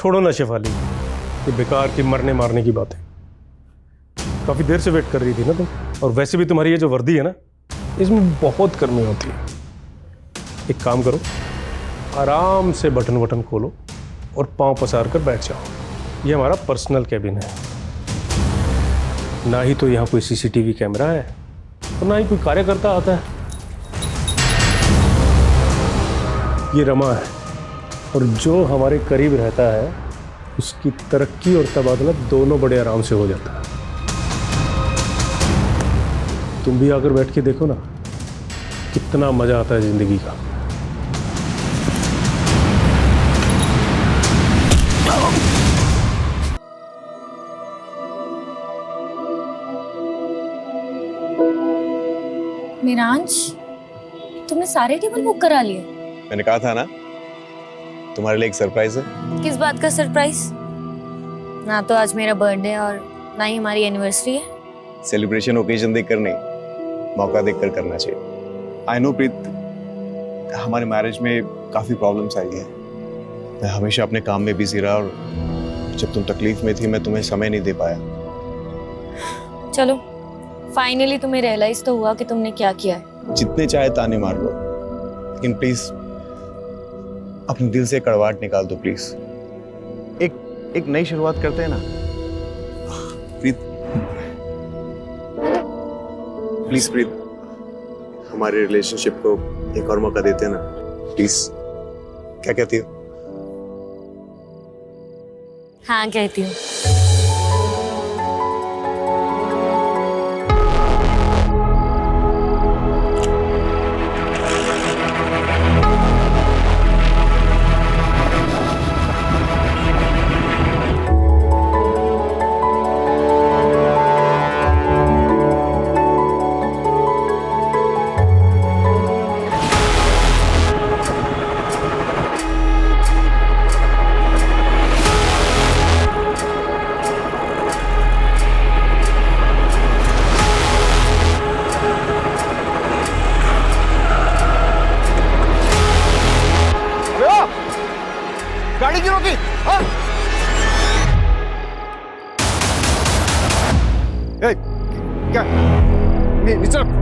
छोड़ो ना शेफाली, ये बेकार की मरने मारने की बातें। काफी देर से वेट कर रही थी ना तुम, और वैसे भी तुम्हारी ये जो वर्दी है ना, इसमें बहुत गर्मी होती है। एक काम करो, आराम से बटन वटन खोलो और पांव पसार कर बैठ जाओ। ये हमारा पर्सनल कैबिन है, ना ही तो यहाँ कोई सीसीटीवी कैमरा है और ना ही कोई कार्यकर्ता आता है। ये रमा है, और जो हमारे करीब रहता है उसकी तरक्की और तबादला दोनों बड़े आराम से हो जाता है। तुम भी आकर बैठ के देखो ना, कितना मजा आता है जिंदगी का। मिरांश, तुमने सारे टेबल बुक करा लिए? मैंने कहा था ना, तुम्हारे लिए एक सरप्राइज है। किस बात का सरप्राइज? ना तो आज मेरा बर्थडे और ना ही हमारी एनिवर्सरी है। सेलिब्रेशन ओकेजन देखकर नहीं, मौका देखकर करना चाहिए। आई नो प्रीत, हमारे मैरिज में काफी प्रॉब्लम्स आई है। मैं हमेशा अपने काम में बिजी रहा, और जब तुम तकलीफ में थी मैं तुम्हें समय नहीं दे पाया। चलो, फाइनली तुम्हें रियलाइज तो हुआ कि तुमने क्या किया है। जितने चाहे ताने मार लो, लेकिन प्लीज अपने दिल से कड़वाहट निकाल दो प्लीज। एक नई शुरुआत करते हैं ना प्रीत। प्लीज प्रीत, हमारे रिलेशनशिप को एक और मौका देते हैं ना प्लीज। क्या कहती हो? हाँ, कहती हूँ। गाड़ी क्यों रोकी? क्या नीचे रख।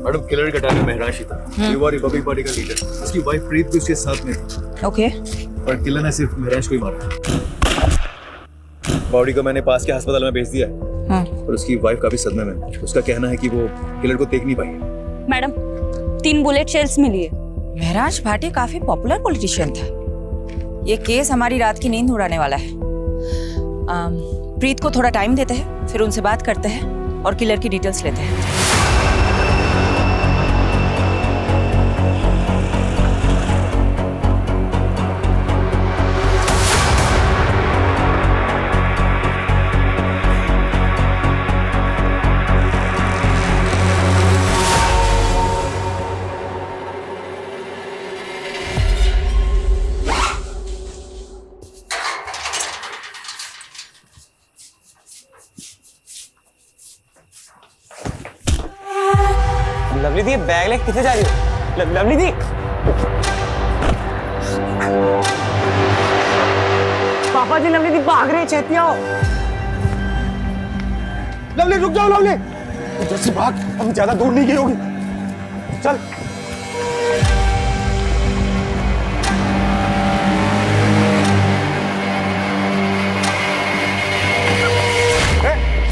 मैडम, किलर का टारगेट महराज ही था। ये वाली रिपब्लिक पार्टी का लीडर, उसकी वाइफ प्रीत भी उसके साथ में थी। ओके। और किलर ने सिर्फ महराज को ही मारा। बॉडी को मैंने पास के अस्पताल में भेज दिया है। और उसकी वाइफ काफी सदमे में। उसका कहना है कि वो किलर को देख नहीं पाई। मैडम, 3 बुलेट शेल्स मिली है। महराज भाटी काफी पॉपुलर पॉलिटिशियन था। ये केस हमारी रात की नींद उड़ाने वाला है। प्रीत को थोड़ा टाइम देते हैं, फिर उनसे बात करते हैं और किलर की डिटेल्स लेते हैं। लवली दी, बैग लेके किथे जा रही हो? लवली दी, पापा जी, लवली दी भाग रहे, छेती आओ। लवली रुक जाओ, लवली जैसे भाग, हम ज्यादा दूर नहीं गई होगी। चल।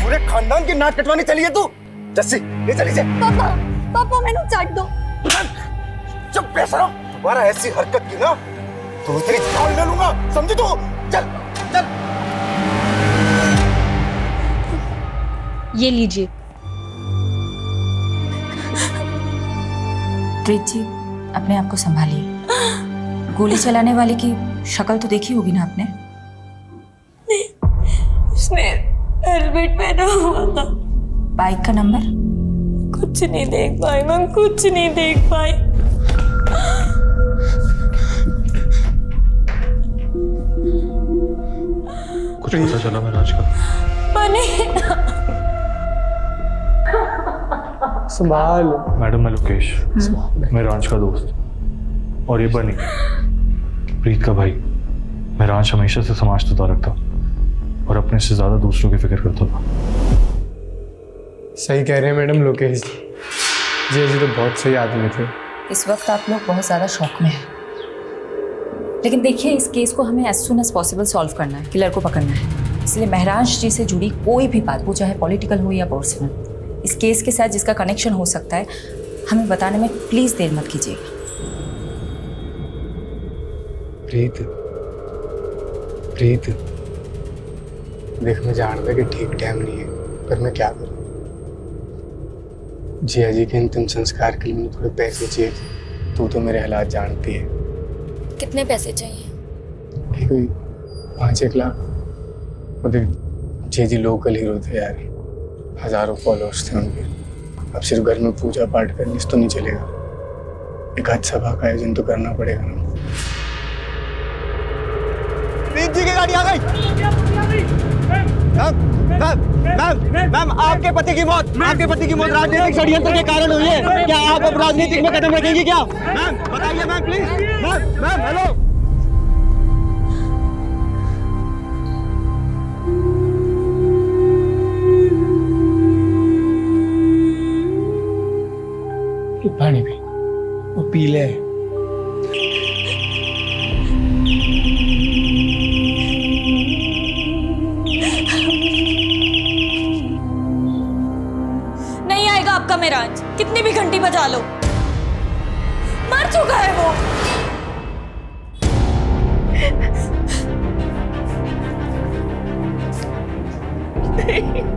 पूरे खानदान की नाक कटवाने चली है तू? जस्सी, ये चली से। पापा मैंने चाट दो। चुप बेशरम, दोबारा ऐसी हरकत की ना तो तेरी जान ले लूंगा, समझी तू? चल चल। ये लीजिए, प्रीत जी, अपने आप को संभालिए। गोली चलाने वाले की शक्ल तो देखी होगी ना आपने? उसने हेलमेट पहना हुआ था। बाइक का नंबर? कुछ नहीं देख पाई मैं, कुछ नहीं देख पाई। कुछ पता चला महराज का? बने संभाल। मैडम, मैं लोकेश, महराज का दोस्त, और ये बनी प्रीत का भाई। महराज हमेशा से समाज से ताल्लुक था और अपने से ज्यादा दूसरों की फिक्र करता था। सही कह रहे हैं मैडम लोकेश जी जी तो बहुत सही आदमी थे। इस वक्त आप लोग बहुत ज़्यादा शौक में हैं, लेकिन देखिए इस केस को हमें as soon as possible solve करना है, किलर को पकड़ना है। इसलिए महराज जी से जुड़ी कोई भी बात, वो चाहे पॉलिटिकल हो या पर्सनल, इस केस के साथ जिसका कनेक्शन हो सकता है, हमें बताने में प्लीज़ देर मत कीजिएगा। प्रीत प्रीत देख, मैं जानता कि ठीक टाइम नहीं है, पर मैं क्या करूं। जिया जी के अंतिम संस्कार के लिए मुझे थोड़े पैसे चाहिए थे। तू तो मेरे हालात जानती है। कितने पैसे चाहिए? ये कोई 5-1 लाख। वो देख, जिया जी लोकल हीरो थे यार, हजारों फॉलोअर्स थे उनके। अब सिर्फ घर में पूजा पाठ करने से तो नहीं चलेगा, एक आज सभा का आयोजन तो करना पड़ेगा ना। प्रीत जी की गाड़ी आ गई। मैम, आपके पति की मौत राजनीतिक षड्यंत्र के कारण हुई है। क्या आप अब राजनीतिक में कदम रखेंगी क्या? मैम बताइए मैम, प्लीज। Ma'am hello. पानी पी, वो पी ले। नहीं आएगा आपका महराज, कितनी भी घंटी बजा लो। मर चुका है वो। नहीं।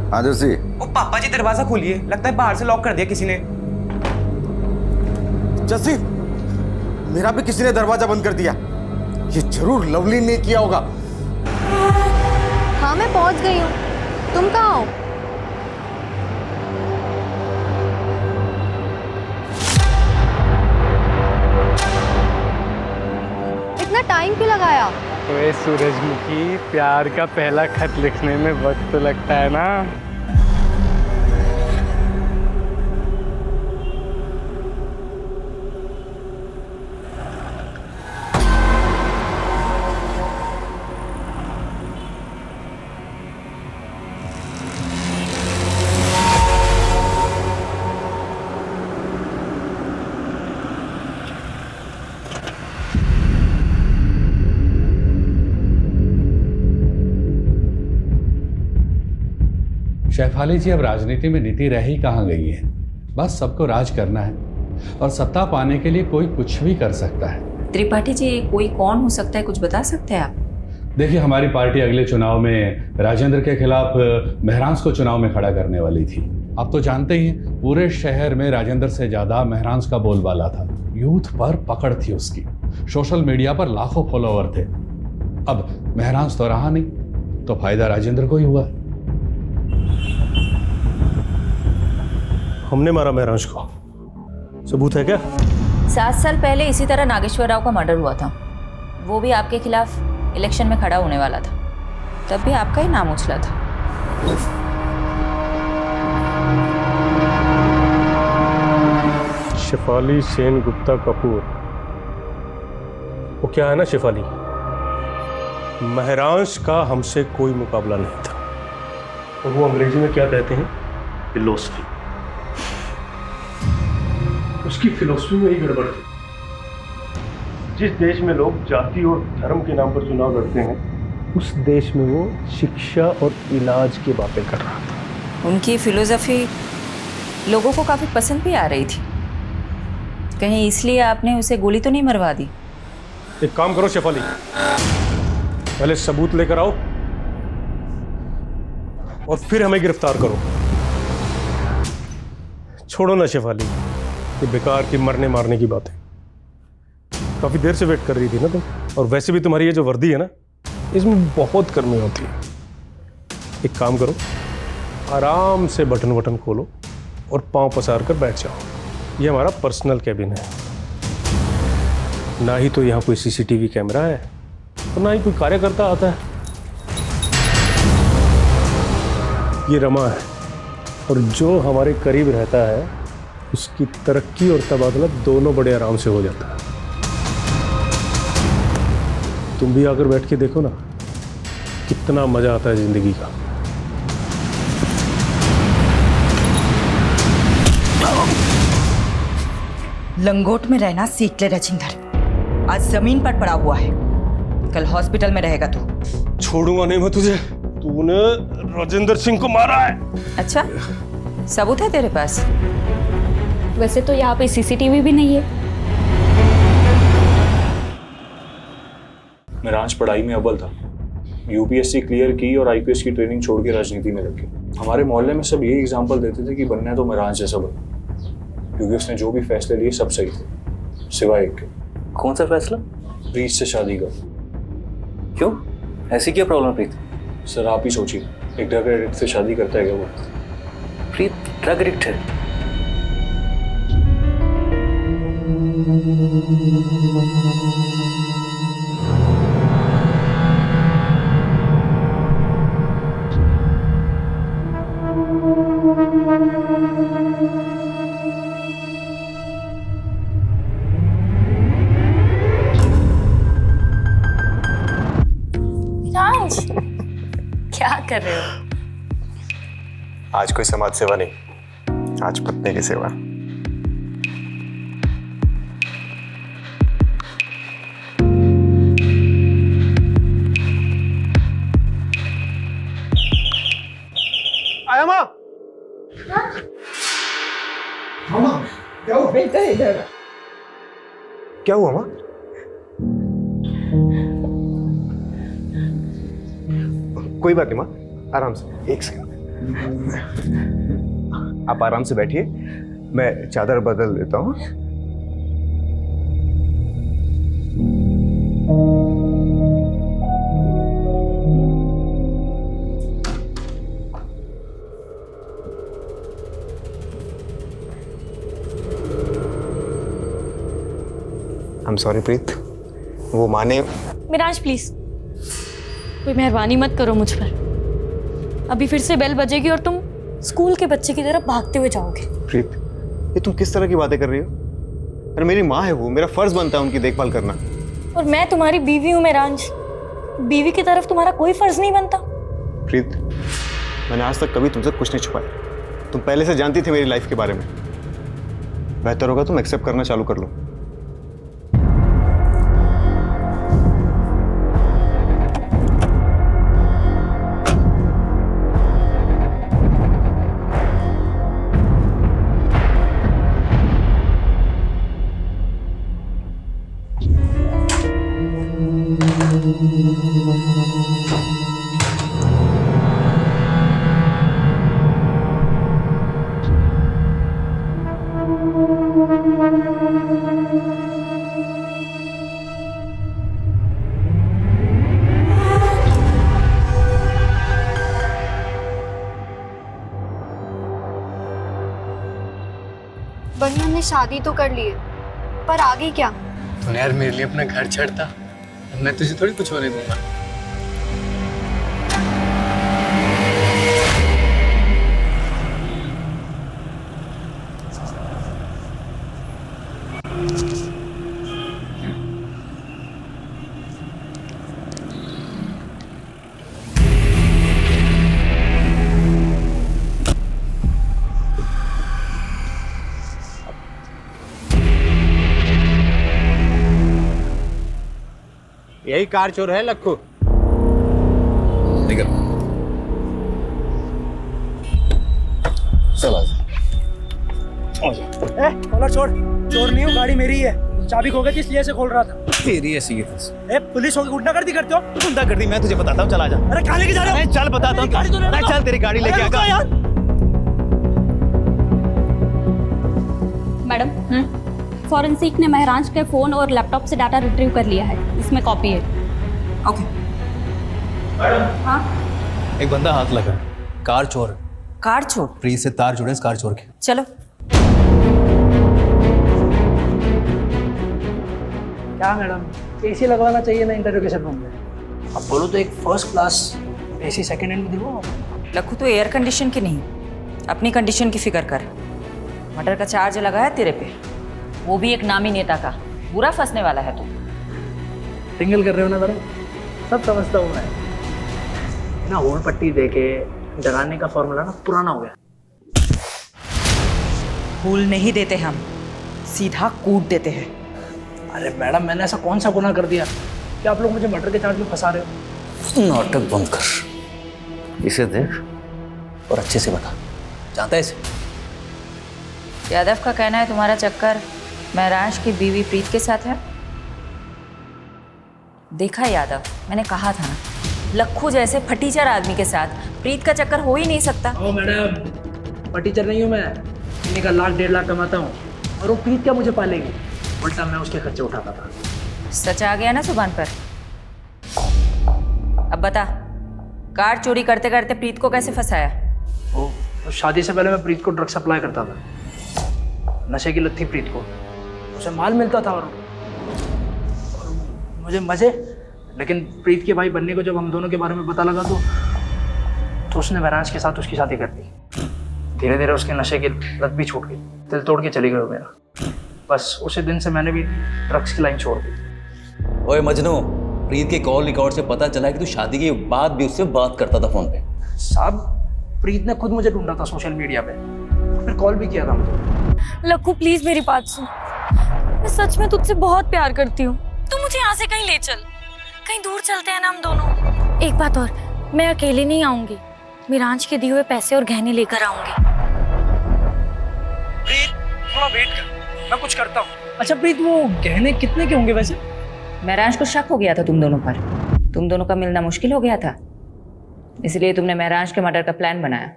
हाँ जर्सी। ओ पापा जी, दरवाजा खोलिए, लगता है बाहर से लॉक कर दिया किसी ने। जर्सी, मेरा भी किसी ने दरवाजा बंद कर दिया। ये जरूर लवली ने किया होगा। हाँ मैं पहुंच गई हूँ, तुम कहाँ हो? इतना टाइम क्यों लगाया? ओए सूरजमुखी, प्यार का पहला खत लिखने में वक्त तो लगता है ना। शेफाली जी, अब राजनीति में नीति रह ही कहाँ गई है। बस सबको राज करना है और सत्ता पाने के लिए कोई कुछ भी कर सकता है। त्रिपाठी जी, कोई कौन हो सकता है, कुछ बता सकते हैं आप? देखिए, हमारी पार्टी अगले चुनाव में राजेंद्र के खिलाफ महराज को चुनाव में खड़ा करने वाली थी। आप तो जानते ही हैं, पूरे शहर में राजेंद्र से ज्यादा महराज का बोलबाला था। यूथ पर पकड़ थी उसकी, सोशल मीडिया पर लाखों फॉलोवर थे। अब महराज तो रहा नहीं, तो फायदा राजेंद्र को ही हुआ। हमने मारा महरांश को, सबूत है क्या? 7 साल पहले इसी तरह नागेश्वर राव का मर्डर हुआ था। वो भी आपके खिलाफ इलेक्शन में खड़ा होने वाला था, तब भी आपका ही नाम उछला था। शेफाली सेन गुप्ता कपूर, वो क्या है ना शेफाली, महरांश का हमसे कोई मुकाबला नहीं था। और वो अंग्रेजी में क्या कहते हैं? फिलोसफी। उसकी फिलोसफी में ही गड़बड़ थी। जिस देश में लोग जाति और धर्म के नाम पर चुनाव लड़ते हैं, उस देश में वो शिक्षा और इलाज की बातें कर रहा था। उनकी फिलोसफी लोगों को काफी पसंद भी आ रही थी। कहीं इसलिए आपने उसे गोली तो नहीं मरवा दी? एक काम करो शेफाली, पहले सबूत लेकर आओ और फिर हमें गिरफ्तार करो। छोड़ो ना शेफाली, ये बेकार की मरने मारने की बातें। काफी देर से वेट कर रही थी ना तुम, और वैसे भी तुम्हारी ये जो वर्दी है ना, इसमें बहुत गर्मी होती है। एक काम करो, आराम से बटन वटन खोलो और पांव पसार कर बैठ जाओ। ये हमारा पर्सनल कैबिन है, ना ही तो यहाँ कोई सीसीटीवी कैमरा है और ना ही कोई कार्यकर्ता आता है। ये रमा है, और जो हमारे करीब रहता है उसकी तरक्की और तबादला दोनों बड़े आराम से हो जाता है। तुम भी आकर बैठ के देखो ना, कितना मजा आता है जिंदगी का। लंगोट में रहना सीख ले राजेंद्र। आज जमीन पर पड़ा हुआ है, कल हॉस्पिटल में रहेगा तू। छोड़ूंगा नहीं मैं तुझे। तूने राजेंद्र सिंह को मारा है। अच्छा, सबूत है तेरे पास? वैसे तो यहाँ पे सीसीटीवी भी नहीं है। महरांश पढ़ाई में अव्वल था, यूपीएससी क्लियर की और आईपीएस की ट्रेनिंग छोड़ के राजनीति में लग गया। हमारे मोहल्ले में सब यही एग्जाम्पल देते थे कि बनना है तो महरांश जैसा बन, क्योंकि उसने जो भी फैसले लिए सब सही थे, सिवाय एक के। कौन सा फैसला? प्रीत से शादी का। क्यों, ऐसी क्या प्रॉब्लम प्रीत? सर आप ही सोचिए, एक ड्रग एडिक्ट से शादी करता है क्या वो? प्रीत ड्रग एडिक्ट है? क्या कर रहे हो? आज कोई समाज सेवा नहीं, आज पत्नी की सेवा। आया माँ? मामा क्या हुआ? इधर क्या हुआ माँ? कोई बात नहीं माँ, आराम से। एक सेकंड, आप आराम से बैठिए, मैं चादर बदल देता हूँ। आई एम सॉरी प्रीत, वो माने। मिराज प्लीज, कोई मेहरबानी मत करो मुझ पर। अभी फिर से बेल बजेगी और तुम स्कूल के बच्चे की तरह भागते हुए जाओगे। प्रीत, ये तुम किस तरह की बातें कर रही हो? अरे मेरी माँ है वो, मेरा फर्ज बनता है उनकी देखभाल करना। और मैं तुम्हारी बीवी हूँ मेरांश, बीवी की तरफ तुम्हारा कोई फर्ज नहीं बनता? प्रीत, मैंने आज तक कभी तुमसे कुछ नहीं छुपाया। तुम पहले से जानती थी मेरी लाइफ के बारे में। बेहतर होगा तुम एक्सेप्ट करना चालू कर लो। बनी हमने शादी तो कर ली है, पर आगे क्या? तूने यार मेरे लिए अपना घर छड़ता, मैं तुझे थोड़ी कुछ होने दूंगा। यही कार चोर है लक्खू। निकल। चलो कॉलर छोड़, चोर नहीं हूँ, गाड़ी मेरी है, चाबी खो गई थी इसलिए से खोल रहा था। तेरी ऐसी है बस। पुलिस होगी गुंडागर्दी करते हो? गुंडागर्दी मैं तुझे बताता हूँ, चला जा। अरे कहाँ लेके जा रहे हो? चल बताता हूँ, चल तेरी गाड़ी लेके आगा। यार मैडम, फॉरेंसिक ने महराज के फ़ोन और लैपटॉप से डाटा रिट्रीव कर लिया है, इसमें कॉपी है। ओके। हाँ, एक बंदा हाथ लगा, कार चोर है। कार चोर? प्रीत से तार जुड़े इस कार चोर के। चलो। क्या मैडम, एसी लगवाना चाहिए ना इंटरोगेशन रूम में? अब बोलो तो एक first class AC second hand में दिलवाओ। लखू तो एयर कंडीशन की नहीं, अपनी कंडीशन की फिक्र कर। मर्डर का चार्ज लगा है तेरे पे, वो भी एक नामी नेता का। बुरा फंसने वाला है तू। सिंगल कर रहे हो ना मैडम, सब समझता हूँ मैं ना। होल पट्टी देके डराने का फॉर्मूला ना पुराना हो गया। फूल नहीं देते हम, सीधा कूट देते हैं। अरे मैडम, मैंने ऐसा कौन सा गुनाह कर दिया कि आप लोग मुझे मर्डर के चार्ज में फंसा रहे हो? नाटक बंद कर, इसे देख और अच्छे से बता, जानता है इसे? यादव का कहना है तुम्हारा चक्कर महराज की बीवी प्रीत के साथ है। देखा यादव, मैंने कहा था ना, लक्खू जैसे फटीचर आदमी के साथ प्रीत का चक्कर हो ही नहीं सकता। ओ मैडम, फटीचर नहीं हूँ मैं, महीने का 1,00,000 1,50,000 कमाता हूँ, और वो प्रीत क्या मुझे पालेगी? उल्टा मैं उसके खर्चे उठाता था। सच आ गया ना जुबान पर। अब बता, कार चोरी करते करते प्रीत को कैसे फंसाया? ओ, तो शादी से पहले मैं प्रीत को ड्रग सप्लाई करता था। नशे की लत थी प्रीत को, उसे माल मिलता था और मुझे मजे। लेकिन प्रीत के भाई बनने को जब हम दोनों के बारे में पता लगा तो उसने महराज के साथ उसकी शादी कर दी। धीरे धीरे उसके नशे की लत भी छूट गई, दिल तोड़ के चली गई वो मेरा। बस उसी दिन से मैंने भी ड्रग्स की लाइन छोड़ दी। ओए मजनू, प्रीत के कॉल रिकॉर्ड से पता चला कि तू शादी के बाद भी उससे बात करता था फोन पे। साहब, प्रीत ने खुद मुझे ढूंढा था सोशल मीडिया पे, फिर कॉल भी किया था मुझे। लक्खू प्लीज मेरी बात सुन, मैं सच में तुझसे बहुत प्यार करती हूँ। तू मुझे यहाँ से कहीं ले चल, कहीं दूर चलते हैं ना हम दोनों। एक बात और, मैं अकेले नहीं आऊंगी, मिरांज के दिए हुए पैसे और गहने लेकर आऊंगी। प्रीत, थोड़ा वेट कर, मैं कुछ करता हूँ। अच्छा प्रीत, वो गहने कितने के होंगे वैसे? महराज को शक हो गया था तुम दोनों पर, तुम दोनों का मिलना मुश्किल हो गया था, इसलिए तुमने महराज के मर्डर का प्लान बनाया।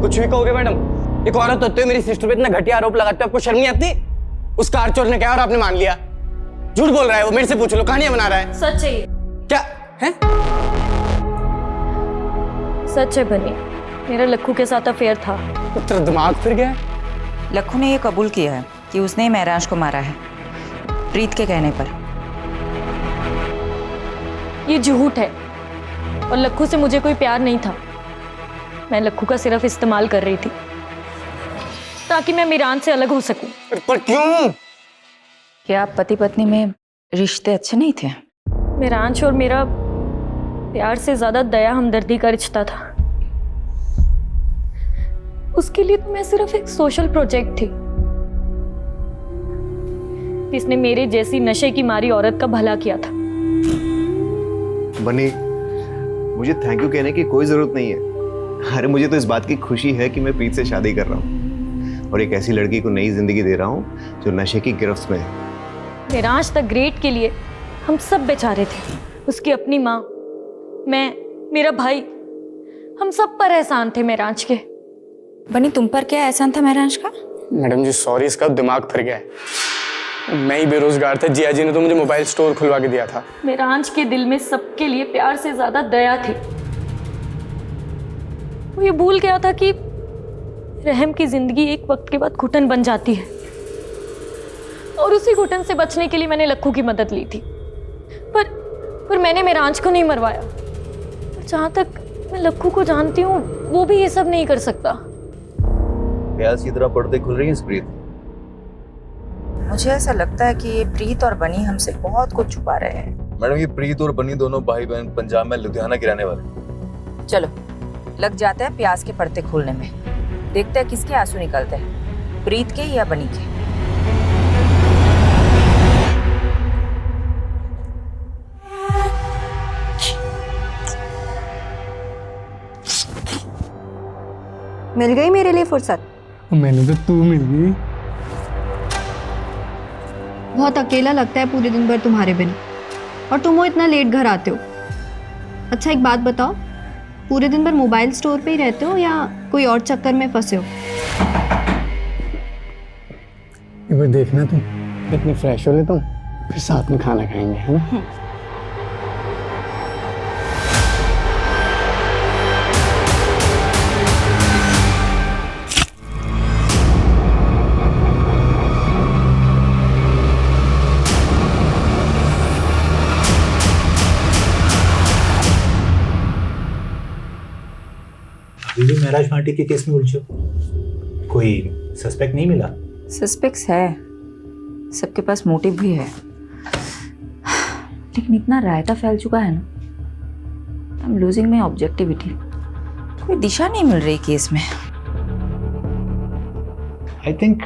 कुछ भी कहोगे मैडम, एक औरत होते हुए मेरी सिस्टर पे इतना घटिया आरोप लगाते हो, आपको शर्म नहीं आती? उस कार चोर ने क्या और आपने मान लिया? झूठ बोल रहा है वो, मेरे से पूछ लो, कहानियां बना रहा है। सच है ये, क्या है? सच है बनी, मेरा लक्खू के साथ अफेयर था। तेरा दिमाग फिर गया? लक्खू ने यह कबूल किया है कि उसने ही महराज को मारा है, प्रीत के कहने पर। ये झूठ है, और लक्खू से मुझे कोई प्यार नहीं था। मैं लक्खू का सिर्फ इस्तेमाल कर रही थी ताकि मैं मिरान से अलग हो सकूं। पर क्यों? क्या आप पति पत्नी में रिश्ते अच्छे नहीं थे? मिरांश और मेरा प्यार से ज्यादा दया हमदर्दी का रिश्ता था। उसके लिए तो मैं सिर्फ एक सोशल प्रोजेक्ट थी, जिसने मेरे जैसी नशे की मारी औरत का भला किया था। बनी, मुझे थैंक यू कहने की कोई जरूरत नहीं है। अरे मुझे तो इस बात की खुशी है कि मैं प्रीत से शादी कर रहा हूँ और एक ऐसी लड़की को नई जिंदगी दे रहा हूँ जो नशे की गिरफ्त में है। मिरांश द ग्रेट के लिए हम सब बेचारे थे। उसकी अपनी माँ, मैं, मेरा भाई, हम सब पर एहसान थे मिरांश के। बनी, तुम पर क्या एहसान था महराज का? मैडम जी सॉरी, इसका दिमाग फिर गया है। मैं ही बेरोजगार था, जिया जी ने तो मुझे मोबाइल स्टोर खुलवा के दिया था। मिरांश के दिल में सबके लिए प्यार से ज्यादा दया थी। वो ये भूल गया था कि रहम की जिंदगी एक वक्त के बाद घुटन बन जाती है, और उसी घुटन से बचने के लिए मैंने लक्खू की मदद ली थी। पर मैंने मेरांश को नहीं मरवाया। और जहां तक मैं लक्खू को जानती हूँ, वो भी ये सब नहीं कर सकता। प्याज की तरह पर्दे खुल रही हैं प्रीत। मुझे ऐसा लगता है कि ये प्रीत और बनी हमसे बहुत कुछ छुपा रहे हैं। मैडम, ये प्रीत और बनी दोनों भाई बहन पंजाब में लुधियाना के रहने वाले। चलो लग जाते हैं प्याज के पर्दे खोलने में। देखते हैं किसके आंसू निकलते हैं, प्रीत के या बनी के। मिल गई मेरे लिए फुर्सत? मैंने तो तू मिल गई। बहुत अकेला लगता है पूरे दिन भर तुम्हारे बिना, और तुम वो इतना लेट घर आते हो। अच्छा एक बात बताओ, पूरे दिन भर मोबाइल स्टोर पे ही रहते हो या कोई और चक्कर में फंसे हो? एक बार देखना तुम इतने फ्रेश हो लेता हूँ, फिर साथ में खाना खाएंगे, है ना? अभी भी महराज भाटी के केस में उलझे हो? कोई सस्पेक्ट नहीं मिला? सस्पेक्ट्स है, सबके पास मोटिव भी है, लेकिन इतना रायता फैल चुका है ना, I am losing my objectivity. कोई दिशा नहीं मिल रही केस में। आई थिंक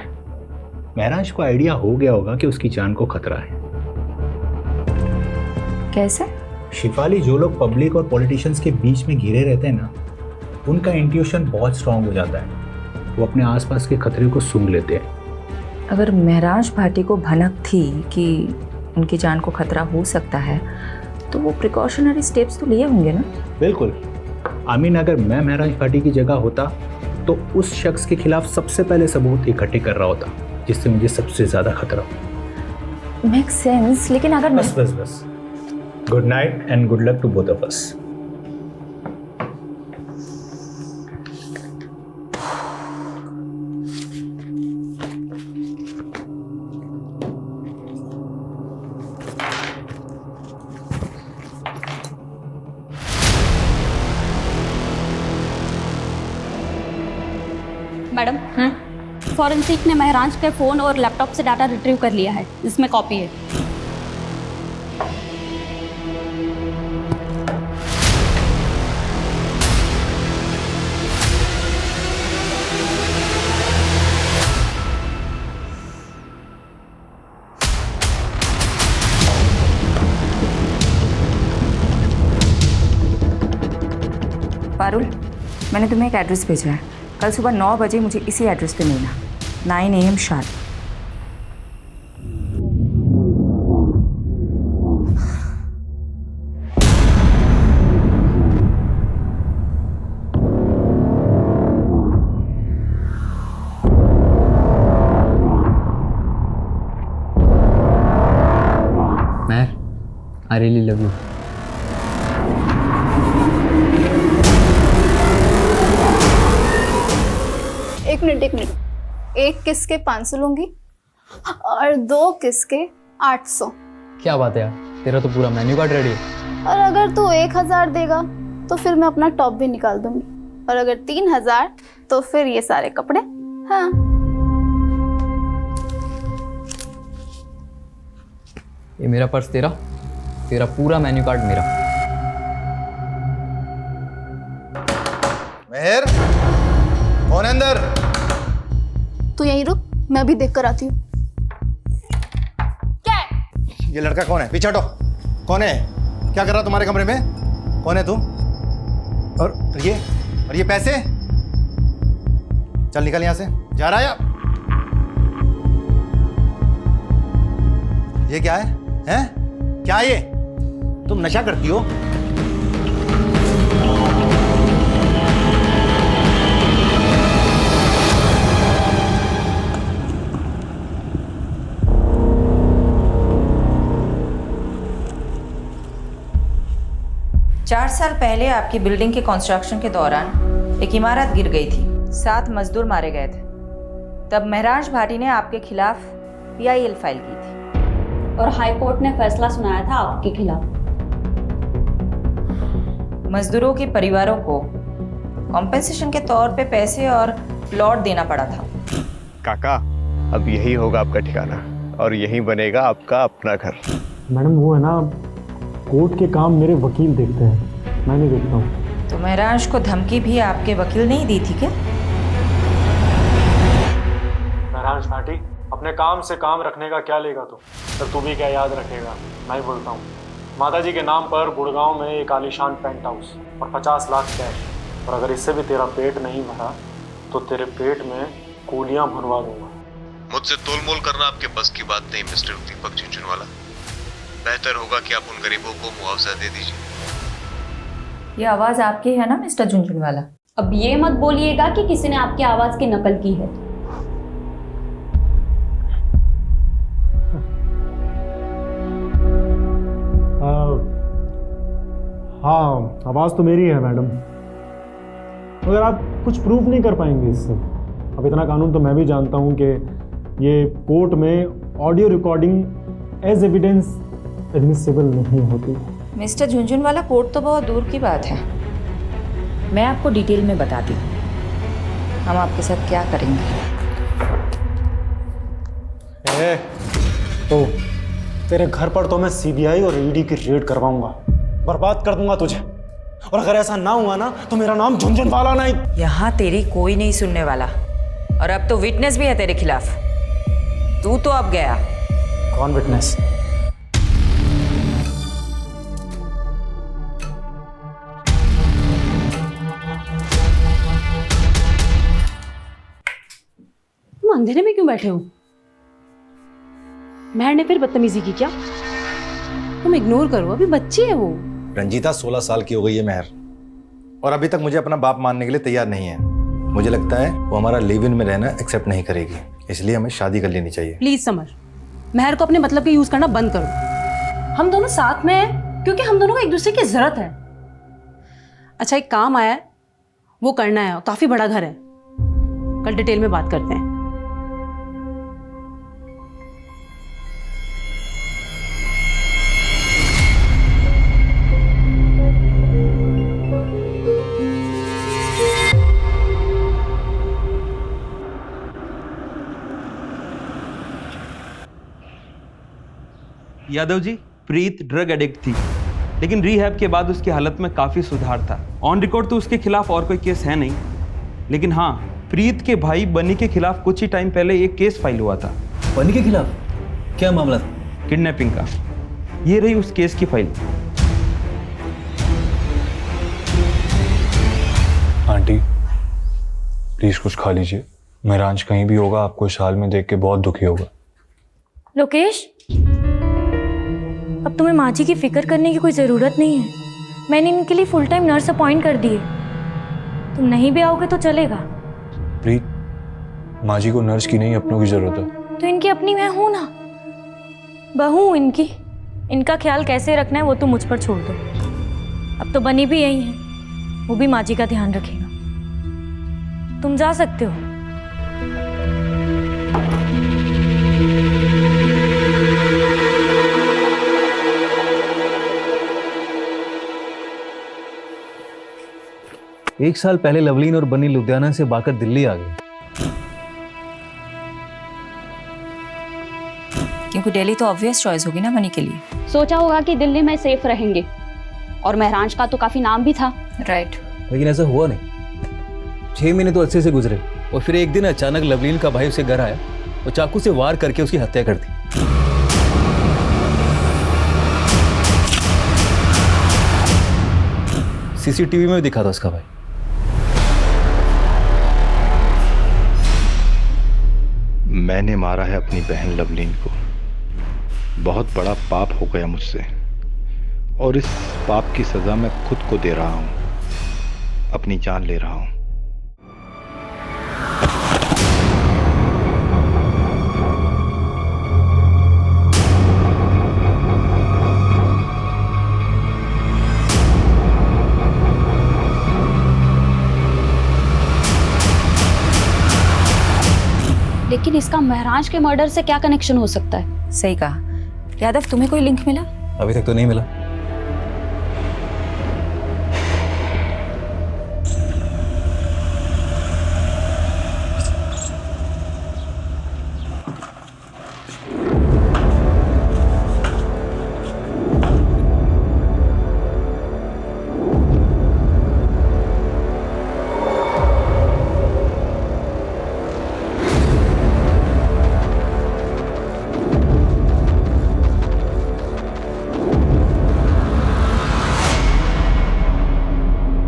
महराज को आइडिया हो गया होगा कि उसकी जान को खतरा है। कैसे? शिफाली, जो लोग पब्लिक और पॉलिटिशियंस के बीच में घिरे रहते हैं ना, उनका इंट्यूशन बहुत स्ट्रांग हो जाता है। वो अपने आसपास के खतरे को सूंघ लेते हैं। अगर महराज भाटी को भनक थी कि उनकी जान को खतरा हो सकता है, तो वो प्रिकॉशनरी स्टेप्स तो लिए होंगे ना? बिल्कुल। आमीन, अगर मैं महराज भाटी की जगह होता तो उस शख्स के खिलाफ सबसे पहले सबूत इकट्ठे कर रहा होता जिससे मुझे सबसे ज्यादा खतरा हो। मेक सेंस, लेकिन अगर बस। Good night and good luck to both of us. Madam, forensic ने महराज के फ़ोन और लैपटॉप से डाटा रिट्रीव कर लिया है, इसमें कॉपी है। पारुल, मैंने तुम्हें एक एड्रेस भेजा है। कल सुबह 9 बजे मुझे इसी एड्रेस पे मिलना, 9 AM शार्प। मैं आई रियली लव यू। एक मिनट, एक किस के 500 लूंगी और 2 किस के 800। क्या बात है यार, तेरा तो पूरा मेन्यू कार्ड रेडी है। और अगर तू 1000 देगा तो फिर मैं अपना टॉप भी निकाल दूंगी, और अगर 3000 तो फिर ये सारे कपड़े। हाँ, ये मेरा पर्स तेरा, तेरा पूरा मेन्यू कार्ड मेरा। मेहर, कौन है अंदर? तू यहीं रुक, मैं भी देख कर आती हूँ। क्या है? ये लड़का कौन है? पीछे हटो। कौन है? क्या कर रहा तुम्हारे कमरे में? कौन है तू? और ये पैसे? चल निकल यहां से। जा रहा है? ये क्या है? हैं? क्या ये? तुम नशा करती हो? चार साल पहले आपकी बिल्डिंग के कंस्ट्रक्शन के दौरान एक इमारत गिर गई थी। 7 मजदूर मारे गए थे, तब महराज भाटी ने आपके खिलाफ PIL फाइल की थी और हाई कोर्ट ने फैसला सुनाया था आपके खिलाफ। मजदूरों के परिवारों को कॉम्पेंसेशन के तौर पे पैसे और प्लॉट देना पड़ा था। काका, अब यही होगा आपका ठिकाना और यही बनेगा आपका अपना घर। मैडम वो है ना, कोर्ट के काम मेरे वकील देखते हैं, मैं नहीं देखता हूँ। तो महराज को धमकी भी आपके वकील ने ही दी थी क्या? महराज भाटी, अपने काम से काम रखने का क्या लेगा तू? पर तू भी क्या याद रखेगा? मैं ही बोलता हूँ, माताजी के नाम पर गुड़गांव में एक आलीशान पेंट हाउस और 50 लाख कैश, और अगर इससे भी तेरा पेट नहीं भरा तो तेरे पेट में कूलियां भुनवा दूंगा। मुझसे तोलमोल करना आपके बस की बात नहीं मिस्टर दीपक झुंझुनवाला। बेहतर होगा कि आप उन गरीबों को मुआवजा दे दीजिए। ये आवाज आपकी है ना मिस्टर झुंझुनवाला? अब ये मत बोलिएगा कि किसी ने आपकी आवाज की नकल की है। हाँ, आवाज़ तो मेरी है मैडम, मगर आप कुछ प्रूफ नहीं कर पाएंगे इससे। अब इतना कानून तो मैं भी जानता हूँ कि ये कोर्ट में audio recording as evidence admissible नहीं होती। मिस्टर झुंझुनवाला, कोर्ट तो बहुत दूर की बात है, मैं आपको डिटेल में बताती हूँ हम आपके साथ क्या करेंगे। तो तेरे घर पर तो मैं CBI और ED की रेड करवाऊंगा, बर्बाद कर दूंगा तुझे, और अगर ऐसा ना हुआ ना तो मेरा नाम झुंझुनवाला नहीं। यहाँ तेरी कोई नहीं सुनने वाला, और अब तो विटनेस भी है तेरे खिलाफ। तू तो अब गया। कौन विटनेस? तुम अंधेरे में क्यों बैठे हो? महर ने फिर बदतमीजी की क्या? तुम इग्नोर करो, अभी बच्ची है वो। रंजीता 16 साल की हो गई है महर, और अभी तक मुझे अपना बाप मानने के लिए तैयार नहीं है। मुझे लगता है वो हमारा लिव इन में रहना एक्सेप्ट नहीं करेगी, इसलिए हमें शादी कर लेनी चाहिए। प्लीज समर, महर को अपने मतलब के यूज करना बंद करो। हम दोनों साथ में हैं क्योंकि हम दोनों को एक दूसरे की जरूरत है। अच्छा, एक काम आया है, वो करना है, काफी बड़ा घर है, कल डिटेल में बात करते हैं। यादव जी, प्रीत ड्रग एडिक्ट थी, लेकिन रिहैब के बाद उसकी हालत में काफ़ी सुधार था। ऑन रिकॉर्ड तो उसके खिलाफ और कोई केस है नहीं, लेकिन हाँ, प्रीत के भाई बनी के खिलाफ कुछ ही टाइम पहले एक केस फाइल हुआ था। बनी के खिलाफ क्या मामला था? किडनैपिंग का। ये रही उस केस की फाइल। आंटी प्लीज कुछ खा लीजिए, महराज कहीं भी होगा आपको इस हाल में देख के बहुत दुखी होगा। लोकेश, अब तुम्हें माँ जी की फिक्र करने की कोई ज़रूरत नहीं है। मैंने इनके लिए फुल टाइम नर्स अपॉइंट कर दी है। तुम नहीं भी आओगे तो चलेगा। प्रीत, माँ जी को नर्स की नहीं अपनों की जरूरत है। तो इनकी अपनी मैं हूं ना, बहू हूं इनकी। इनका ख्याल कैसे रखना है वो तो मुझ पर छोड़ दो। अब तो बनी भी यही है, वो भी माँ जी का ध्यान रखेगा। तुम जा सकते हो। एक साल पहले लवलीन और बनी लुधियाना से भागकर दिल्ली आ गई, क्योंकि दिल्ली तो ऑब्वियस चॉइस होगी ना बनी के लिए। सोचा होगा कि दिल्ली में सेफ रहेंगे, और महराज का तो काफी नाम भी था। राइट। लेकिन ऐसा हुआ नहीं। 6 महीने तो अच्छे से गुजरे, और फिर एक दिन अचानक लवलीन का भाई उसे घर आया और चाकू से वार करके उसकी हत्या कर दी। CCTV में दिखा था उसका भाई। मैंने मारा है अपनी बहन लवलीन को। बहुत बड़ा पाप हो गया मुझसे, और इस पाप की सजा मैं खुद को दे रहा हूं, अपनी जान ले रहा हूं। लेकिन इसका महराज के मर्डर से क्या कनेक्शन हो सकता है? सही कहा। यादव, तुम्हें कोई लिंक मिला? अभी तक तो नहीं मिला।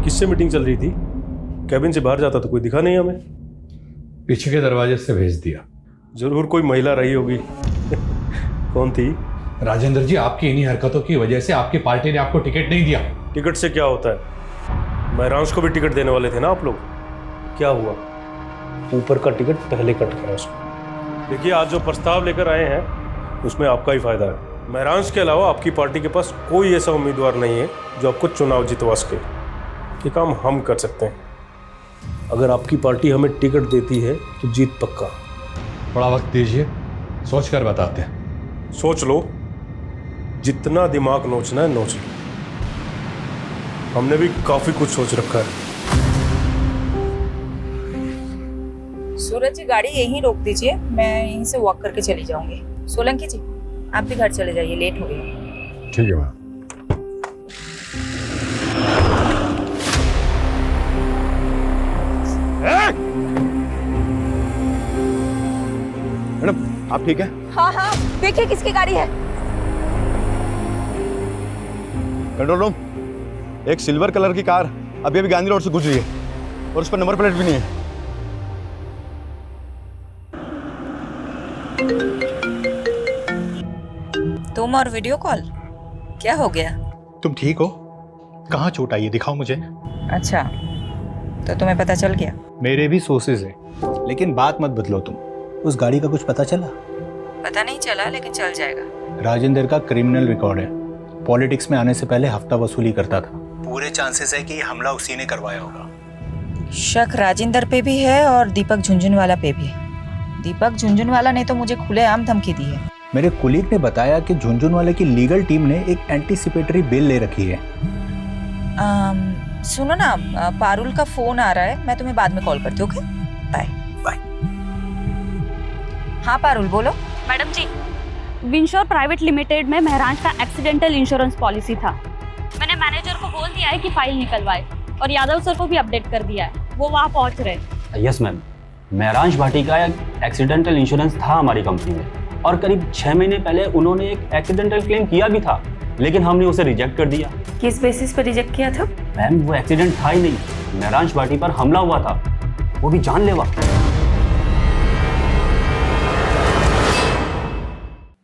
किससे मीटिंग चल रही थी? कैबिन से बाहर जाता तो कोई दिखा नहीं हमें। पीछे के दरवाजे से भेज दिया। जरूर कोई महिला रही होगी। कौन थी? राजेंद्र जी, आपकी इन्हीं हरकतों की वजह से आपकी पार्टी ने आपको टिकट नहीं दिया। टिकट से क्या होता है? महराज को भी टिकट देने वाले थे ना आप लोग। क्या हुआ? ऊपर का टिकट पहले कट गया उसको। देखिए, आज जो प्रस्ताव लेकर आए हैं उसमें आपका ही फायदा है। महराज के अलावा आपकी पार्टी के पास कोई ऐसा उम्मीदवार नहीं है जो आपको चुनाव जितवा सके। ये काम हम कर सकते हैं। अगर आपकी पार्टी हमें टिकट देती है तो जीत पक्का। थोड़ा वक्त दीजिए, सोच कर बताते हैं। सोच लो, जितना दिमाग नोचना है नोच लो। हमने भी काफी कुछ सोच रखा है। सूरज जी, गाड़ी यहीं रोक दीजिए, मैं यहीं से वॉक करके चली जाऊंगी। सोलंकी जी, आप भी घर चले जाइए, लेट हो गई। ठीक है मैम। मैडम, आप ठीक है? हाँ हाँ, देखिए किसकी गाड़ी है। कंट्रोल रूम, एक सिल्वर कलर की कार अभी अभी गांधी रोड से गुजरी है और उस पर नंबर प्लेट भी नहीं है। तुम और वीडियो कॉल, क्या हो गया? तुम ठीक हो? कहाँ चोट आई है, दिखाओ मुझे। अच्छा, तो तुम्हें पता चल गया? मेरे भी सोर्सेज है, लेकिन बात मत बदलो तुम। उस गाड़ी का कुछ पता चला? पता नहीं चला, लेकिन चल जाएगा। राजेंद्र का क्रिमिनल रिकॉर्ड है। पॉलिटिक्स में आने से पहले हफ्ता वसूली करता था। पूरे चांसेस है कि ये हमला उसी ने करवाया होगा। शक राजेंद्र पे भी है और दीपक झुंझुनवाला पे भी। दीपक झुंझुनवाला ने तो मुझे खुलेआम धमकी दी है। मेरे कुलीग ने बताया कि झुंझुनवाले की लीगल टीम ने एक एंटीसिपेटरी बेल ले रखी है। सुनो ना, पारुल का फोन आ रहा है, मैं तुम्हें बाद में कॉल करती हूँ। Okay, bye bye. हाँ पारुल, बोलो। Madam ji, Winsure private limited में महराज का एक्सीडेंटल इंश्योरेंस पॉलिसी था। मैंने मैनेजर को बोल दिया है कि फाइल निकलवाए और यादव सर को भी अपडेट कर दिया है, वो वहाँ पहुँच रहे। यस मैम, महराज भाटी का एक्सीडेंटल इंश्योरेंस था हमारी कंपनी में और करीब 6 महीने पहले उन्होंने एक एक्सीडेंटल क्लेम किया भी था, लेकिन हमने उसे रिजेक्ट कर दिया। किस बेसिस पर रिजेक्ट किया था? मैम, वो एक्सीडेंट था ही नहीं, महराज भाटी पर हमला हुआ था, वो भी जानलेवा।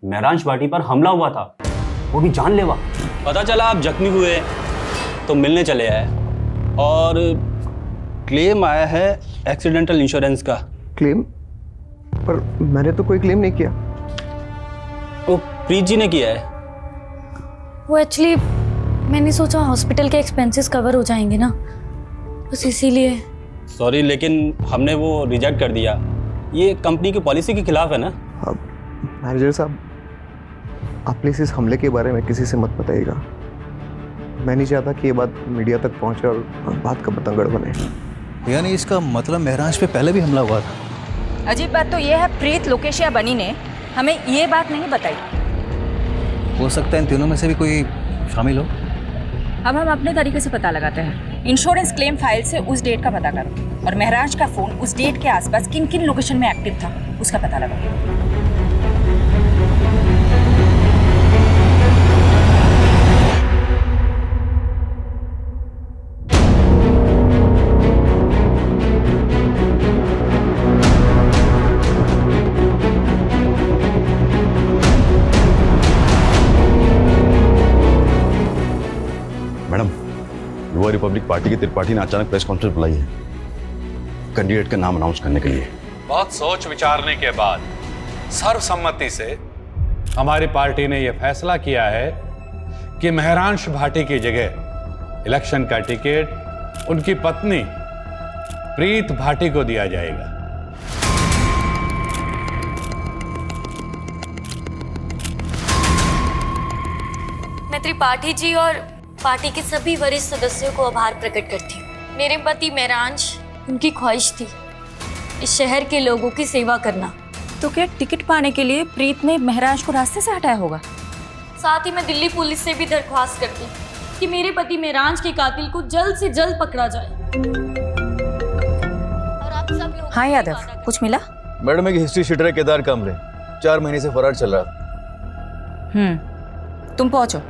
महराज भाटी पर हमला हुआ था, वो भी जानलेवा। पता चला आप जख्मी हुए तो मिलने चले आए और क्लेम आया है एक्सीडेंटल इंश्योरेंस का। क्लेम? पर मैंने तो कोई क्लेम नहीं किया। वो प्रीत जी ने किया है। वो एक्चुअली मैंने सोचा हॉस्पिटल के एक्सपेंसेस कवर हो जाएंगे ना, बस इसीलिए। सॉरी, लेकिन हमने वो रिजेक्ट कर दिया। ये कंपनी की पॉलिसी के खिलाफ है ना। मैनेजर साहब, आप प्लीज इस हमले के बारे में किसी से मत बताइएगा। मैं नहीं चाहता कि ये बात मीडिया तक पहुंचे और बात का बतंगड़ बने। यानी इसका मतलब महराज पे पहले भी हमला हुआ था। अजीब बात तो ये है, प्रीत, लोकेश या बनी ने हमें ये बात नहीं बताई। हो सकता है इन तीनों में से भी कोई शामिल हो। अब हम अपने तरीके से पता लगाते हैं। इंश्योरेंस क्लेम फाइल से उस डेट का पता करो और महराज का फोन उस डेट के आसपास किन किन लोकेशन में एक्टिव था उसका पता लगाओ। मैडम, युवा रिपब्लिक पार्टी की त्रिपाठी ने अचानक प्रेस कॉन्फ्रेंस बुलाई है कैंडिडेट का नाम अनाउंस करने के लिए। बहुत सोच विचारने के बाद सर्वसम्मति से हमारी पार्टी ने यह फैसला किया है कि महराज भाटी की जगह इलेक्शन का टिकट उनकी पत्नी प्रीत भाटी को दिया जाएगा। त्रिपाठी जी और पार्टी के सभी वरिष्ठ सदस्यों को आभार प्रकट करती हूँ। मेरे पति महराज, उनकी ख्वाहिश थी इस शहर के लोगों की सेवा करना। तो क्या टिकट पाने के लिए प्रीत ने महराज को रास्ते से हटाया होगा? साथ ही मैं दिल्ली पुलिस से भी दरख्वास्त करती कि मेरे पति महराज के कातिल को जल्द से जल्द पकड़ा जाए। और आप सब लोग हाँ यादव, कुछ मिला? मैडम एक हिस्ट्री शीटर है केदार कामरे, 4 महीने से फरार चल रहा था। तुम पहुंचो,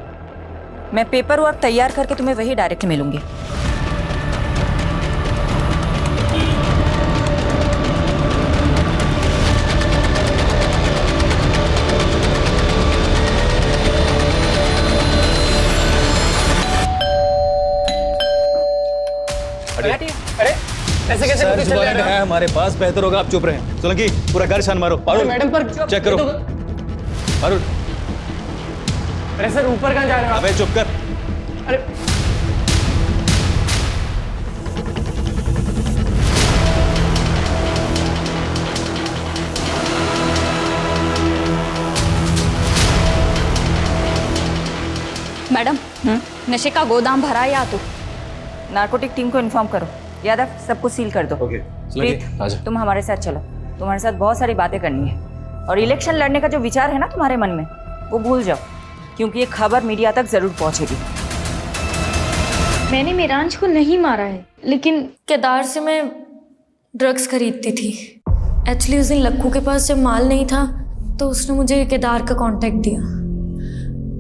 मैं पेपर वर्क तैयार करके तुम्हें वही डायरेक्ट मिलूंगी। अरे ऐसे कैसे पता चल रहा है? है हमारे पास, बेहतर होगा आप चुप रहें। सोलंकी पूरा घर छान मारो। अरे मैडम पर चेक करो। अरुण, अरे सर ऊपर कहाँ जा रहे हो आप? अबे चुप कर। अरे मैडम, नशे का गोदाम भरा है या तो? नार्कोटिक टीम को इन्फॉर्म करो। यादव, सबको सील कर दो। ओके, प्रीत, तुम हमारे साथ चलो, तुम्हारे साथ बहुत सारी बातें करनी है। और इलेक्शन लड़ने का जो विचार है ना तुम्हारे मन में, वो भूल जाओ, क्योंकि ये खबर मीडिया तक जरूर पहुंचेगी। मैंने महराज को नहीं मारा है, लेकिन केदार से मैं ड्रग्स खरीदती थी। एक्चुअली उस दिन लक्कू के पास जब माल नहीं था तो उसने मुझे केदार का कांटेक्ट दिया,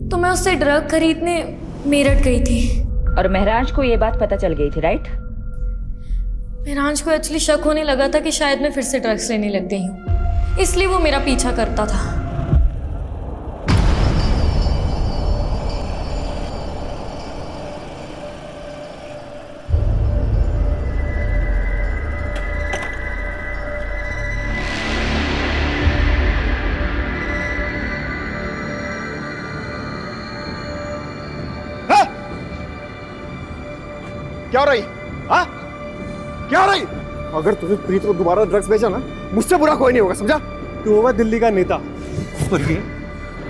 तो मैं उससे ड्रग खरीदने मेरठ गई थी। और महराज को ये बात पता चल गई थी, राइट? महराज को एक्चुअली शक होने लगा था कि शायद मैं फिर से ड्रग्स लेने लग गई हूँ, इसलिए वो मेरा पीछा करता था। क्या हो रही? हाँ? क्या हो रही? अगर तूने प्रीत को दोबारा ड्रग्स बेचा ना, मुझसे बुरा कोई नहीं होगा, समझा? तू होगा दिल्ली का नेता और ये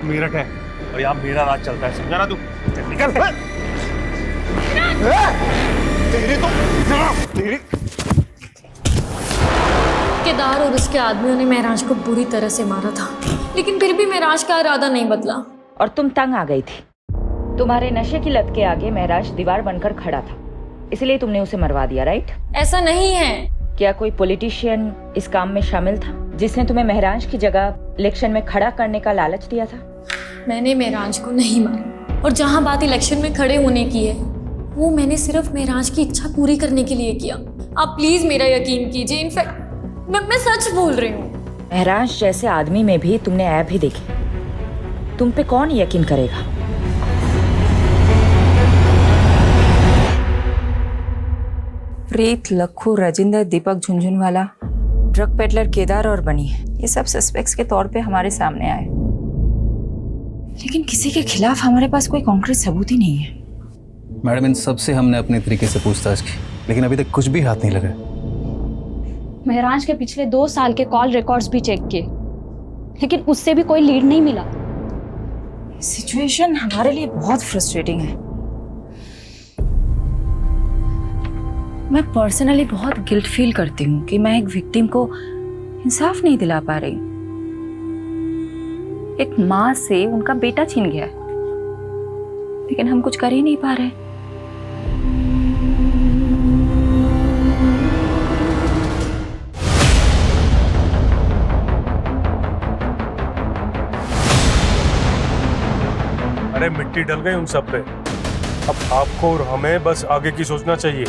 मेरठ है और यहाँ मेरा राज चलता है, समझा ना तू? निकल। तेरी केदार और उसके आदमियों ने महराज को बुरी तरह से मारा था, लेकिन फिर भी महराज का इरादा नहीं बदला। और तुम तंग आ गई थी। तुम्हारे नशे की लत के आगे महराज दीवार बनकर खड़ा था, इसलिए तुमने उसे मरवा दिया, राइट? ऐसा नहीं है। क्या कोई पॉलिटिशियन इस काम में शामिल था जिसने तुम्हें महराज की जगह इलेक्शन में खड़ा करने का लालच दिया था? मैंने महराज को नहीं मारा, और जहाँ बात इलेक्शन में खड़े होने की है, वो मैंने सिर्फ महराज की इच्छा पूरी करने के लिए किया। आप प्लीज मेरा यकीन कीजिए, इनफैक्ट मैं सच बोल रही हूँ। महराज जैसे आदमी में भी तुमने ऐब ही देखे, तुम पे कौन यकीन करेगा? प्रीत, लक्कू, राजेंद्र, दीपक झुंझुनवाला, ड्रग पेडलर केदार और बनी, ये सब सस्पेक्ट्स के तौर पे हमारे सामने आए, लेकिन किसी के खिलाफ हमारे पास कोई कॉन्क्रीट सबूत ही नहीं है। मैडम, इन सब से हमने अपने तरीके से पूछताछ की, लेकिन अभी तक कुछ भी हाथ नहीं लगा। महराज के पिछले 2 साल के कॉल रिकॉर्ड्स भी चेक किए, लेकिन उससे भी कोई लीड नहीं मिला। सिचुएशन हमारे लिए बहुत फ्रस्ट्रेटिंग है। मैं पर्सनली बहुत गिल्ट फील करती हूँ कि मैं एक विक्टिम को इंसाफ नहीं दिला पा रही। एक माँ से उनका बेटा छीन गया, लेकिन हम कुछ कर ही नहीं पा रहे। अरे मिट्टी डल गई उन सब पे, अब आपको और हमें बस आगे की सोचना चाहिए।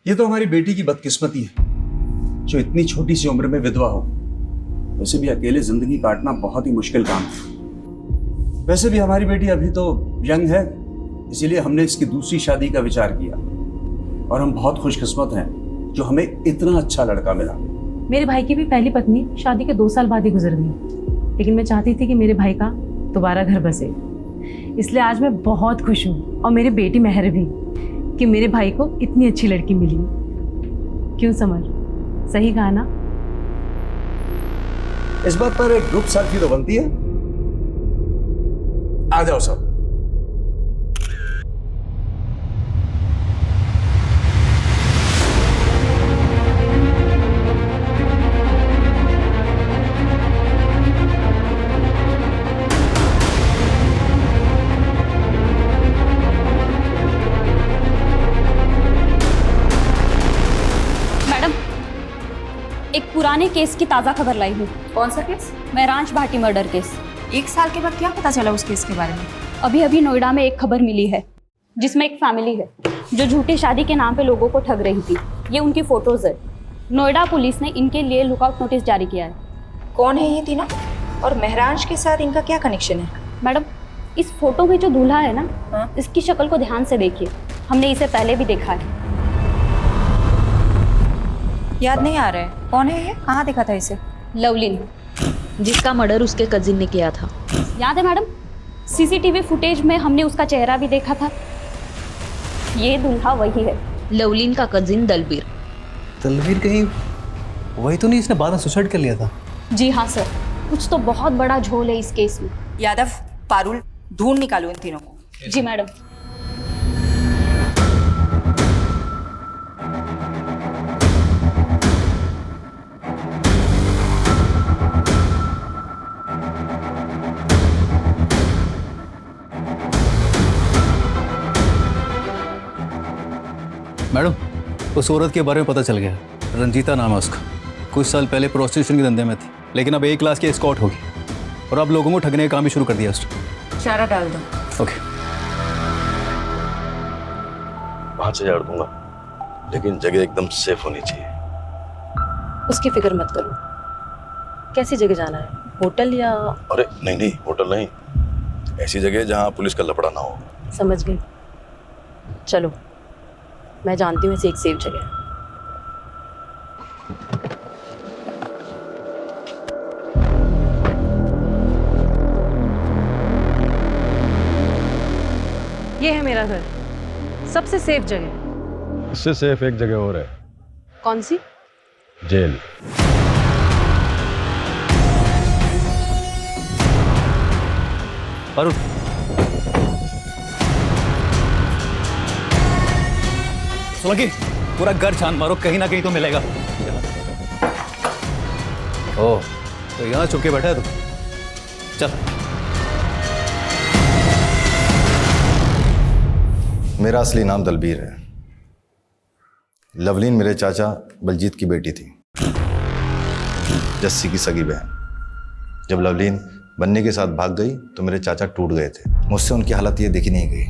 ये तो हमारी बेटी की बदकिस्मती है जो इतनी छोटी सी उम्र में विधवा हो। वैसे भी अकेले जिंदगी काटना बहुत ही मुश्किल काम है। वैसे भी हमारी बेटी अभी तो यंग है, इसीलिए हमने इसकी दूसरी शादी का विचार किया। और हम बहुत खुशकिस्मत हैं जो हमें इतना अच्छा लड़का मिला। मेरे भाई की भी पहली पत्नी शादी के 2 साल बाद ही गुजर गई, लेकिन मैं चाहती थी कि मेरे भाई का दोबारा घर बसे, इसलिए आज मैं बहुत खुश हूँ, और मेरी बेटी मेहर भी, कि मेरे भाई को इतनी अच्छी लड़की मिली। क्यों समर, सही कहा ना? इस बात पर एक ग्रुप सेल्फी तो बनती है। आ जाओ सब। एक पुराने केस की ताज़ा खबर लाई हूँ। कौन सा केस? महरांच भाटी मर्डर केस। 1 साल के बाद क्या पता चला उस केस के बारे में? अभी अभी नोएडा में एक खबर मिली है जिसमें एक फैमिली है जो झूठी शादी के नाम पे लोगों को ठग रही थी। ये उनकी फोटोज है। नोएडा पुलिस ने इनके लिए लुकआउट नोटिस जारी किया है। कौन है ये तीनों, और महरांच के साथ इनका क्या कनेक्शन है? मैडम, इस फोटो में जो दूल्हा है ना, इसकी शक्ल को ध्यान से देखिए। हमने इसे पहले भी देखा है। याद नहीं आ रहा है, कौन है ये? कहाँ देखा था इसे? लवलीन, जिसका मर्डर उसके कजिन ने किया था। याद है मैडम? सीसीटीवी फुटेज में हमने उसका चेहरा भी देखा था। ये दूल्हा वही है, लवलीन का कजिन दलबीर। दलबीर कहीं वही तो नहीं इसने बाद में सुसाइड कर लिया था? जी हाँ सर, कुछ तो बहुत बड़ा झोल है इस केस में। यादव, पारुल, ढूंढ निकालो इन तीनों को। जी मैडम। मैडम, उस औरत के बारे में पता चल गया। रंजीता नाम है उसका। कुछ साल पहले प्रोस्टिट्यूशन के धंधे में थी, लेकिन अब A क्लास की एस्कॉर्ट होगी, और अब लोगों को ठगने का काम भी शुरू कर दिया उसने। चारा डाल दो। ओके। 5,000 दूंगा, लेकिन जगह एकदम सेफ होनी चाहिए। उसकी फिक्र मत करो। कैसी जगह जाना है, होटल या? अरे नहीं नहीं, होटल नहीं, ऐसी जगह जहाँ पुलिस का लफड़ा ना हो। समझ गई। चलो, मैं जानती हूँ ऐसी एक सेफ जगह। ये है मेरा घर, सबसे सेफ जगह। इससे सेफ एक जगह और है। कौन सी? जेल। अरुण, सोलंकी, पूरा घर छान मारो, कहीं ना कहीं तो मिलेगा। ओह, तो यहाँ छुप के बैठा है तू? चल। मेरा असली नाम दलबीर है। लवलीन मेरे चाचा बलजीत की बेटी थी, जस्सी की सगी बहन। जब लवलीन बन्नी के साथ भाग गई तो मेरे चाचा टूट गए थे। मुझसे उनकी हालत ये देखी नहीं गई।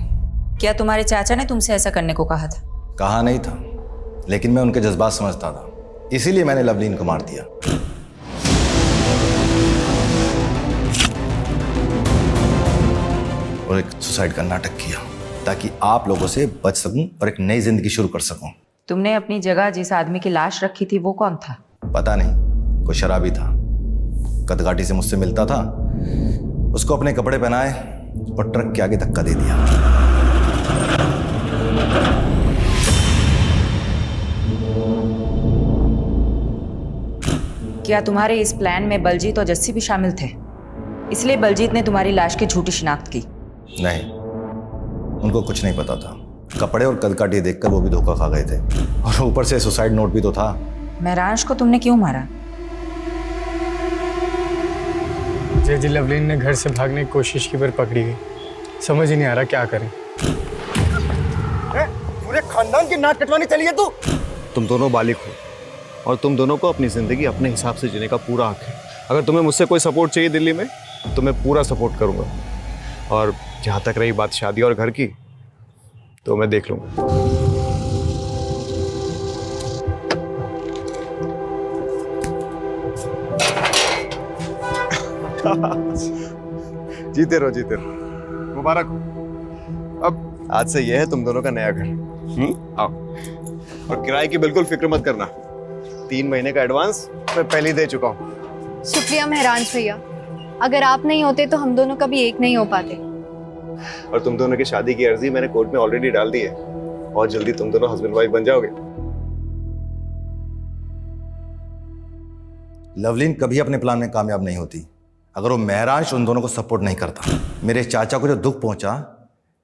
क्या तुम्हारे चाचा ने तुमसे ऐसा करने को कहा था? कहा नहीं था, लेकिन मैं उनके जज्बात समझता था, इसीलिए मैंने लवलीन को मार दिया। और एक सुसाइड का नाटक किया ताकि आप लोगों से बच सकूं और एक नई जिंदगी शुरू कर सकूं। तुमने अपनी जगह जिस आदमी की लाश रखी थी वो कौन था? पता नहीं, कोई शराबी था, कदकाठी से मुझसे मिलता था। उसको अपने कपड़े पहनाए और ट्रक के आगे धक्का दे दिया। क्या तुम्हारे इस प्लान में बलजीत और जस्सी भी शामिल थे? इसलिए बलजीत ने तुम्हारी लाश की झूठी शिनाख्त की? नहीं, उनको कुछ नहीं पता था। कपड़े और कदकाठी देखकर वो भी धोखा खा गए थे, और ऊपर से सुसाइड नोट भी तो था। महरांश को तुमने क्यों मारा? जी लवलीन ने घर से भागने की कोशिश की पर पकड़ी गई। समझ ही नहीं आ रहा क्या करें। पूरे खानदान की नाक कटवानी चली है तू। तुम दोनों बालिग हो और तुम दोनों को अपनी जिंदगी अपने हिसाब से जीने का पूरा हक है। अगर तुम्हें मुझसे कोई सपोर्ट चाहिए दिल्ली में तो मैं पूरा सपोर्ट करूंगा, और जहाँ तक रही बात शादी और घर की तो मैं देख लूंगा। जीते रहो जीते रहो, मुबारक हो। अब आज से यह है तुम दोनों का नया घर। आओ। और किराए की बिल्कुल फिक्र मत करना, 3 महीने का एडवांस मैं पहले ही दे चुका हूँ। शुक्रिया महराज भैया, अगर आप नहीं होते तो हम दोनों कभी एक नहीं हो पाते। और तुम दोनों की शादी की अर्जी मैंने कोर्ट में ऑलरेडी डाल दी है और जल्दी तुम दोनों हस्बैंड वाइफ बन जाओगे। लवलीन कभी अपने प्लान में कामयाब नहीं होती अगर वो महराज उन दोनों को सपोर्ट नहीं करता। मेरे चाचा को जो दुख पहुंचा,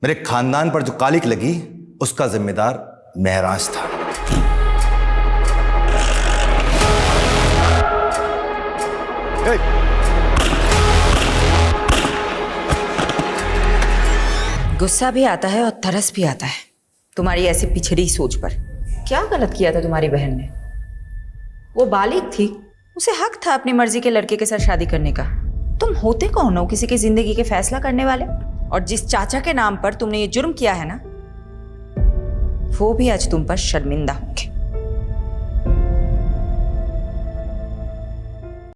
मेरे खानदान पर जो कालिक लगी, उसका जिम्मेदार महराज था। गुस्सा भी आता है और तरस भी आता है तुम्हारी ऐसी पिछड़ी सोच पर। क्या गलत किया था तुम्हारी बहन ने? वो बालिग थी, उसे हक था अपनी मर्जी के लड़के के साथ शादी करने का। तुम होते कौन हो किसी की जिंदगी के फैसला करने वाले? और जिस चाचा के नाम पर तुमने ये जुर्म किया है ना, वो भी आज तुम पर शर्मिंदा हो।